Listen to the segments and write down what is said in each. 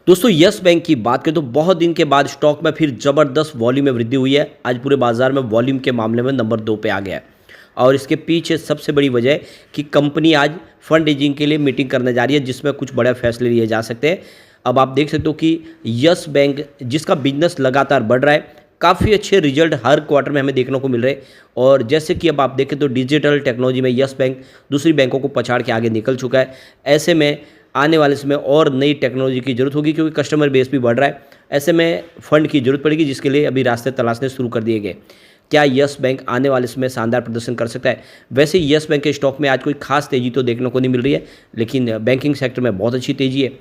दोस्तों yes bank की बात करें तो बहुत दिन के बाद स्टॉक में फिर जबरदस्त वॉल्यूम में वृद्धि हुई है। आज पूरे बाजार में वॉल्यूम के मामले में नंबर 2 पे आ गया है और इसके पीछे सबसे बड़ी वजह है कि कंपनी आज फंड रेजिंग के लिए मीटिंग करने जा रही है जिसमें कुछ बड़े फैसले लिए जा सकते हैं। अब आप देख सकते हो कि यस बैंक जिसका बिजनेस लगातार बढ़ रहा है, काफ़ी अच्छे रिजल्ट हर क्वार्टर में हमें देखने को मिल रहे हैं। और जैसे कि अब आप देखें तो डिजिटल टेक्नोलॉजी में यस बैंक दूसरी बैंकों को पछाड़ के आगे निकल चुका है। ऐसे में आने वाले समय और नई टेक्नोलॉजी की ज़रूरत होगी क्योंकि कस्टमर बेस भी बढ़ रहा है। ऐसे में फंड की ज़रूरत पड़ेगी जिसके लिए अभी रास्ते तलाशने शुरू कर दिए गए। क्या यस बैंक आने वाले समय शानदार प्रदर्शन कर सकता है? वैसे यस बैंक के स्टॉक में आज कोई खास तेज़ी तो देखने को नहीं मिल रही है, लेकिन बैंकिंग सेक्टर में बहुत अच्छी तेज़ी है।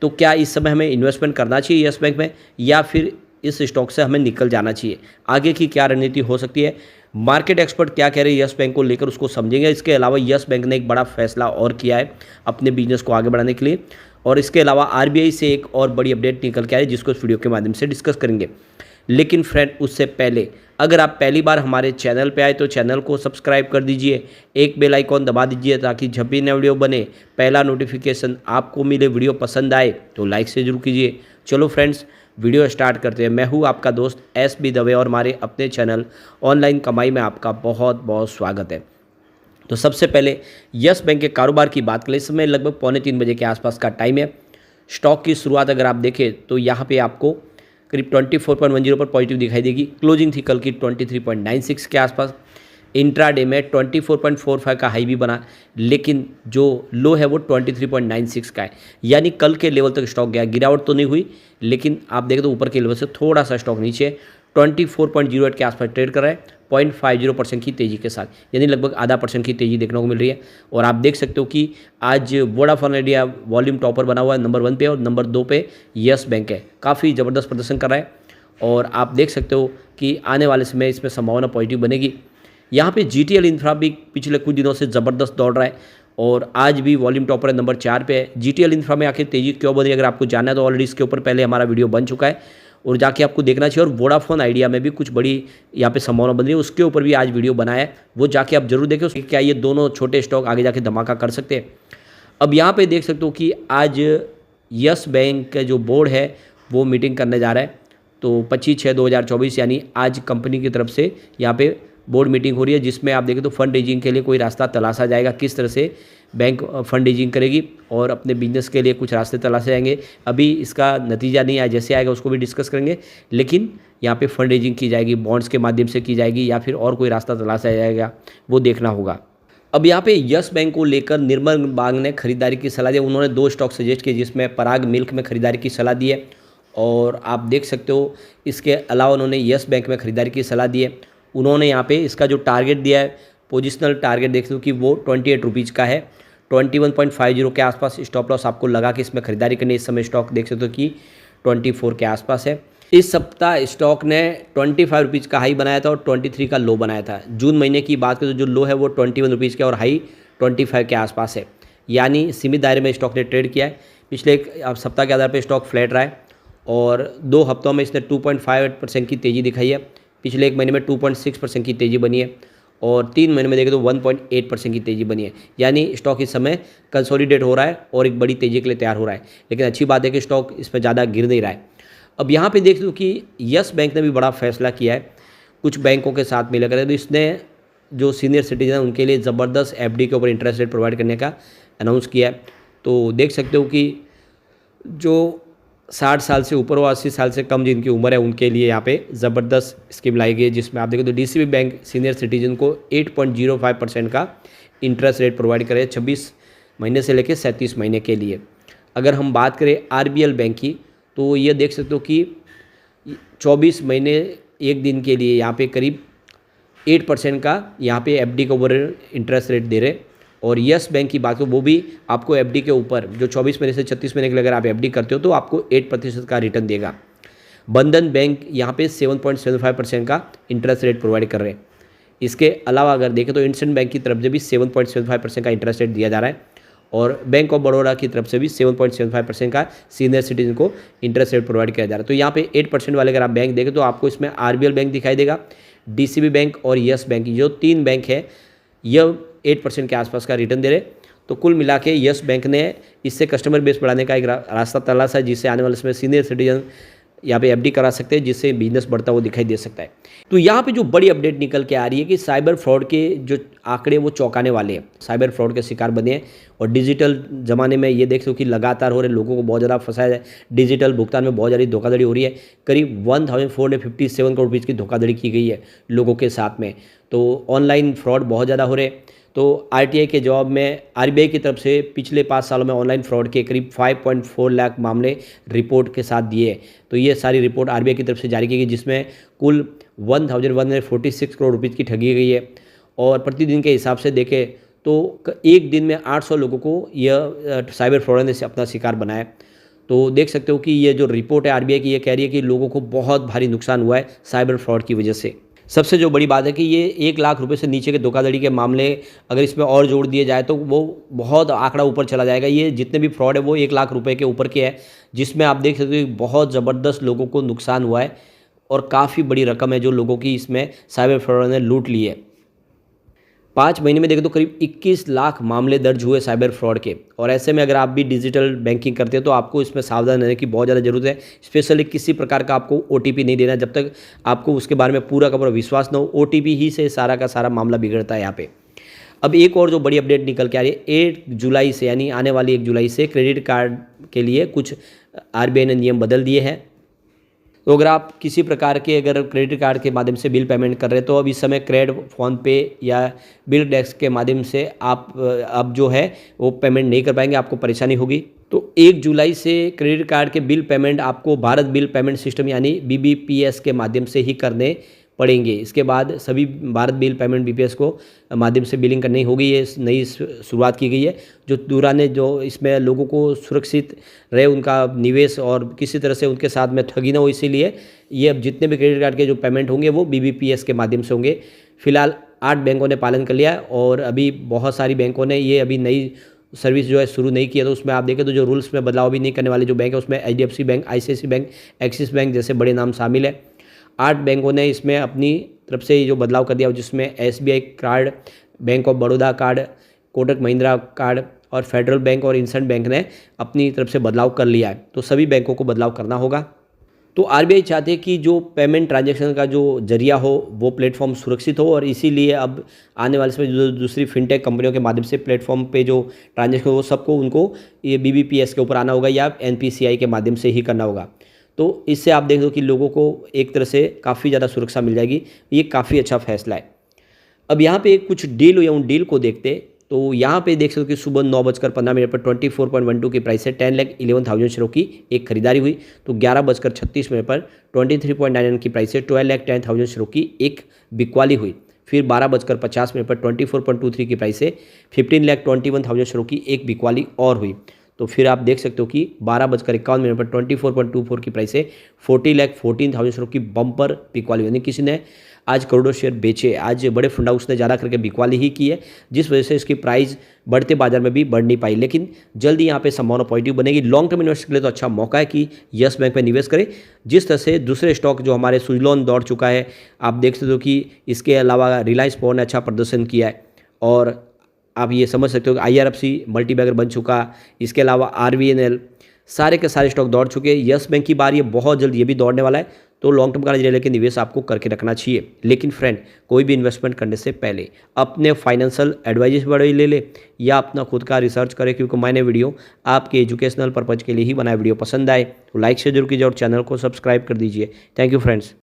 तो क्या इस समय हमें इन्वेस्टमेंट करना चाहिए यस बैंक में या फिर इस स्टॉक से हमें निकल जाना चाहिए? आगे की क्या रणनीति हो सकती है, मार्केट एक्सपर्ट क्या कह रहे हैं यस बैंक को लेकर, उसको समझेंगे। इसके अलावा यस बैंक ने एक बड़ा फैसला और किया है अपने बिजनेस को आगे बढ़ाने के लिए, और इसके अलावा आरबीआई से एक और बड़ी अपडेट निकल के आई जिसको इस वीडियो के माध्यम से डिस्कस करेंगे। लेकिन फ्रेंड, उससे पहले अगर आप पहली बार हमारे चैनल पे आए तो चैनल को सब्सक्राइब कर दीजिए, एक बेल आइकॉन दबा दीजिए ताकि जब भी नया वीडियो बने पहला नोटिफिकेशन आपको मिले। वीडियो पसंद आए तो लाइक से जरूर कीजिए। चलो फ्रेंड्स, वीडियो स्टार्ट करते हैं। मैं हूं आपका दोस्त एस.बी. दवे और हमारे अपने चैनल ऑनलाइन कमाई में आपका बहुत बहुत स्वागत है। तो सबसे पहले यस बैंक के कारोबार की बात करें। इस समय लगभग 2:45 बजे के आसपास का टाइम है। स्टॉक की शुरुआत अगर आप देखें तो यहाँ पे आपको करीब 24.10 पर पॉजिटिव दिखाई देगी। क्लोजिंग थी कल की 23.96 के आसपास। इंट्राडे में 24.45 का हाई भी बना, लेकिन जो लो है वो 23.96 का है, यानी कल के लेवल तक स्टॉक गया। गिरावट तो नहीं हुई, लेकिन आप देखें तो ऊपर के लेवल से थोड़ा सा स्टॉक नीचे 24.08 के आसपास ट्रेड कर रहा है 0.50% की तेज़ी के साथ, यानी लगभग आधा % की तेज़ी देखने को मिल रही है। और आप देख सकते हो कि आज वोडाफोन आइडिया वॉल्यूम टॉपर बना हुआ है नंबर 1 पे, और नंबर 2 पे यस बैंक है। काफ़ी ज़बरदस्त प्रदर्शन कर रहा है और आप देख सकते हो कि आने वाले समय इसमें संभावना पॉजिटिव बनेगी। यहाँ पे जीटीएल इंफ्रा भी पिछले कुछ दिनों से ज़बरदस्त दौड़ रहा है और आज भी वॉल्यूम टॉपर है, नंबर 4 पे है। जीटीएल इंफ्रा में आखिर तेज़ी क्यों बनी, अगर आपको जानना है तो ऑलरेडी इसके ऊपर पहले हमारा वीडियो बन चुका है और जाके आपको देखना चाहिए। और वोडाफोन आइडिया में भी कुछ बड़ी यहाँ पे संभावना बन रही है, उसके ऊपर भी आज वीडियो बनाया है, वो जाके आप जरूर देखें। क्या ये दोनों छोटे स्टॉक आगे जाके धमाका कर सकते हैं? अब यहाँ पे देख सकते हो कि आज यस बैंक का जो बोर्ड है वो मीटिंग करने जा रहा है। तो 25/6/2024 यानी आज कंपनी की तरफ से यहाँ पे बोर्ड मीटिंग हो रही है, जिसमें आप देखें तो फंड रेजिंग के लिए कोई रास्ता तलाशा जाएगा, किस तरह से बैंक फंड रेजिंग करेगी और अपने बिजनेस के लिए कुछ रास्ते तलाशे जाएंगे। अभी इसका नतीजा नहीं आया, जैसे आएगा उसको भी डिस्कस करेंगे, लेकिन यहाँ पे फंड रेजिंग की जाएगी, बॉन्ड्स के माध्यम से की जाएगी या फिर और कोई रास्ता तलाशा जाएगा, वो देखना होगा। अब यहाँ पे यस बैंक को लेकर निर्मल बाग ने खरीदारी की सलाह दी। उन्होंने 2 स्टॉक सजेस्ट किए जिसमें पराग मिल्क में खरीदारी की सलाह दी है और आप देख सकते हो इसके अलावा उन्होंने यस बैंक में खरीदारी की सलाह दी है। उन्होंने यहाँ पे इसका जो टारगेट दिया है, पोजिशनल टारगेट देख सकते हो कि वो 28 रुपीज़ का है। 21.50 के आसपास स्टॉप लॉस आपको लगा के इसमें खरीदारी करनी। इस समय स्टॉक देख सकते हो कि 24 के आसपास है। इस सप्ताह स्टॉक ने 25 रुपीज़ का हाई बनाया था और 23 का लो बनाया था। जून महीने की बात करें तो जो लो है वो 21 रुपीज़ का और हाई 25 के आसपास है, यानी सीमित दायरे में स्टॉक ने ट्रेड किया है। पिछले एक सप्ताह के आधार पर स्टॉक फ्लैट रहा है और 2 हफ्तों में इसने 2.58% की तेज़ी दिखाई है। पिछले एक महीने में 2.6% की तेज़ी बनी है और 3 महीने में देखें तो 1.8% की तेज़ी बनी है, यानी स्टॉक इस समय कंसोलिडेट हो रहा है और एक बड़ी तेज़ी के लिए तैयार हो रहा है। लेकिन अच्छी बात है कि स्टॉक इसमें ज़्यादा गिर नहीं रहा है। अब यहाँ पे देख लो कि यस बैंक ने भी बड़ा फैसला किया है कुछ बैंकों के साथ मिलकर। तो इसने जो सीनियर सिटीजन है उनके लिए ज़बरदस्त एफडी के ऊपर इंटरेस्ट रेट प्रोवाइड करने का अनाउंस किया है। तो देख सकते हो कि जो 60 साल से ऊपर और 80 साल से कम जिनकी उम्र है उनके लिए यहाँ पे ज़बरदस्त स्कीम लाई गई है, जिसमें आप देखें तो डीसीबी बैंक सीनियर सिटीजन को 8.05% का इंटरेस्ट रेट प्रोवाइड करे 26 महीने से लेकर 37 महीने के लिए। अगर हम बात करें आरबीएल बैंक की तो ये देख सकते हो कि 24 महीने 1 दिन के लिए यहाँ पे करीब 8% का यहाँ पे एफडी के ऊपर इंटरेस्ट रेट दे रहे। और यस बैंक की बात हो वो भी आपको एफडी के ऊपर जो 24 महीने से 36 महीने के लिए अगर आप एफडी करते हो तो आपको 8% का रिटर्न देगा। बंधन बैंक यहाँ पे 7.75% का इंटरेस्ट रेट प्रोवाइड कर रहे हैं। इसके अलावा अगर देखें तो इंडसइंड बैंक की तरफ से भी 7.75% का इंटरेस्ट रेट दिया जा रहा है और बैंक ऑफ बड़ौदा की तरफ से भी 7.75% का सीनियर सिटीजन को इंटरेस्ट रेट प्रोवाइड किया जा रहा है। तो यहाँ पे 8% वाले अगर आप बैंक देखें तो आपको इसमें आरबीएल बैंक दिखाई देगा, डीसीबी बैंक और यस बैंक, जो 3 बैंक है यह 8% के आसपास का रिटर्न दे रहे। तो कुल मिला के यस बैंक ने इससे कस्टमर बेस बढ़ाने का एक रास्ता तलाशा है, जिससे आने वाले समय सीनियर सिटीजन यहाँ पे एफडी करा सकते हैं, जिससे बिजनेस बढ़ता हुआ दिखाई दे सकता है। तो यहाँ पे जो बड़ी अपडेट निकल के आ रही है कि साइबर फ्रॉड के जो आंकड़े वो चौंकाने वाले हैं, साइबर फ्रॉड के शिकार बने हैं। और डिजिटल ज़माने में ये देख सको कि लगातार हो रहे, लोगों को बहुत ज़्यादा फंसाया है, डिजिटल भुगतान में बहुत ज़्यादा धोखाधड़ी हो रही है। करीब 1457 करोड़ रुपये की धोखाधड़ी की गई है लोगों के साथ में। तो ऑनलाइन फ्रॉड बहुत ज़्यादा हो रहे हैं। तो आरटीआई के जवाब में आरबीआई की तरफ से पिछले 5 सालों में ऑनलाइन फ्रॉड के करीब 5.4 लाख मामले रिपोर्ट के साथ दिए। तो ये सारी रिपोर्ट आरबीआई की तरफ से जारी की गई, जिसमें कुल 1146 करोड़ रुपये की ठगी गई है। और प्रतिदिन के हिसाब से देखें तो एक दिन में 800 लोगों को यह साइबर फ्रॉड ने अपना शिकार बनाया। तो देख सकते हो कि ये जो रिपोर्ट है आरबीआई की, ये कह रही है कि लोगों को बहुत भारी नुकसान हुआ है साइबर फ्रॉड की वजह से। सबसे जो बड़ी बात है कि ये 1 लाख रुपए से नीचे के धोखाधड़ी के मामले अगर इसमें और जोड़ दिए जाए तो वो बहुत आंकड़ा ऊपर चला जाएगा। ये जितने भी फ्रॉड है वो 1 लाख रुपए के ऊपर के है, जिसमें आप देख सकते हो कि बहुत ज़बरदस्त लोगों को नुकसान हुआ है और काफ़ी बड़ी रकम है जो लोगों की इसमें साइबर फ्रॉड ने लूट ली है। 5 महीने में देखें तो करीब 21 लाख मामले दर्ज हुए साइबर फ्रॉड के। और ऐसे में अगर आप भी डिजिटल बैंकिंग करते हैं तो आपको इसमें सावधान रहने की बहुत ज़्यादा ज़रूरत है। स्पेशली किसी प्रकार का आपको ओटीपी नहीं देना जब तक आपको उसके बारे में पूरा का पूरा विश्वास न हो। ओटीपी ही से सारा का सारा मामला बिगड़ता है यहाँ पे। अब एक और जो बड़ी अपडेट निकल के आ रही है, 8 जुलाई से यानी आने वाली 1 जुलाई से क्रेडिट कार्ड के लिए कुछ आरबीआई ने नियम बदल दिए हैं। तो अगर आप किसी प्रकार के अगर क्रेडिट कार्ड के माध्यम से बिल पेमेंट कर रहे हैं तो अब इस समय क्रेड, फ़ोनपे या बिल डेस्क के माध्यम से आप अब जो है वो पेमेंट नहीं कर पाएंगे, आपको परेशानी होगी। तो 1 जुलाई से क्रेडिट कार्ड के बिल पेमेंट आपको भारत बिल पेमेंट सिस्टम यानी बीबीपीएस के माध्यम से ही करने पड़ेंगे। इसके बाद सभी भारत बिल पेमेंट बीपीएस को माध्यम से बिलिंग करनी होगी। ये नई शुरुआत की गई है जो दौरान जो इसमें लोगों को सुरक्षित रहे उनका निवेश और किसी तरह से उनके साथ में ठगी ना हो, इसीलिए ये अब जितने भी क्रेडिट कार्ड के जो पेमेंट होंगे वो बीबीपीएस के माध्यम से होंगे। फिलहाल 8 बैंकों ने पालन कर लिया और अभी बहुत सारी बैंकों ने ये अभी नई सर्विस जो है शुरू नहीं किया। तो उसमें आप देखें तो जो रूल्स में बदलाव भी नहीं करने वाले जो बैंक है उसमें HDFC bank, ICICI bank, Axis bank जैसे बड़े नाम शामिल है। 8 बैंकों ने इसमें अपनी तरफ से जो बदलाव कर दिया, जिसमें SBI card, bank of Baroda card, Kotak Mahindra card और फेडरल बैंक और इंडसइंड बैंक ने अपनी तरफ से बदलाव कर लिया है। तो सभी बैंकों को बदलाव करना होगा। तो आरबीआई चाहते हैं कि जो पेमेंट ट्रांजैक्शन का जो जरिया हो वो प्लेटफॉर्म सुरक्षित हो, और इसीलिए अब आने वाले समय जो दूसरी फिनटेक कंपनियों के माध्यम से प्लेटफॉर्म पे जो ट्रांजैक्शन हो वो सबको उनको ये बीबीपीएस के ऊपर आना होगा या एनपीसीआई के माध्यम से ही करना होगा। तो इससे आप देख दो कि लोगों को एक तरह से काफ़ी ज़्यादा सुरक्षा मिल जाएगी। ये काफ़ी अच्छा फैसला है। अब यहाँ पे कुछ डील या उन डील को देखते तो यहाँ पे देख सकते हो कि सुबह 9:15 पर 24.12 की प्राइस से 10,11,000 शेयरों की एक खरीदारी हुई। तो 11:36 पर 23.99 की प्राइस से 12,10,000 शेयरों की एक बिकवाली हुई। फिर 12:50 पर 24.23 की प्राइस से 15,21,000 शेयरों की एक बिकवाली और हुई। तो फिर आप देख सकते हो कि 12:51 पर 24.24 की प्राइस से 40,14,000 शेयरों की बम्पर बिकवाली, यानी किसी ने आज करोड़ों शेयर बेचे। आज बड़े फंड हाउस ने ज़्यादा करके बिकवाली ही की है, जिस वजह से इसकी प्राइस बढ़ते बाजार में भी बढ़ नहीं पाई। लेकिन जल्दी यहाँ पे संभावना पॉजिटिव बनेगी। लॉन्ग टर्म इन्वेस्टर के लिए तो अच्छा मौका है कि यस बैंक में निवेश करें। जिस तरह से दूसरे स्टॉक जो हमारे सुजलॉन दौड़ चुका है, आप देख सकते हो कि इसके अलावा रिलायंस पावर ने अच्छा प्रदर्शन किया है और आप ये समझ सकते हो कि IRFC मल्टीबैगर बन चुका। इसके अलावा RVNL सारे के सारे स्टॉक दौड़ चुके हैं। यस बैंक की बार ये बहुत जल्द ये भी दौड़ने वाला है। तो लॉन्ग टर्म का नजरिया लेकर निवेश आपको करके रखना चाहिए। लेकिन फ्रेंड, कोई भी इन्वेस्टमेंट करने से पहले अपने फाइनेंशियल एडवाइजर्स बड़े ले ले या अपना खुद का रिसर्च करें, क्योंकि मैंने वीडियो आपके एजुकेशनल पर्पज़ के लिए ही बनाया। वीडियो पसंद आए तो लाइक से जरूर कीजिए और चैनल को सब्सक्राइब कर दीजिए। Thank you friends.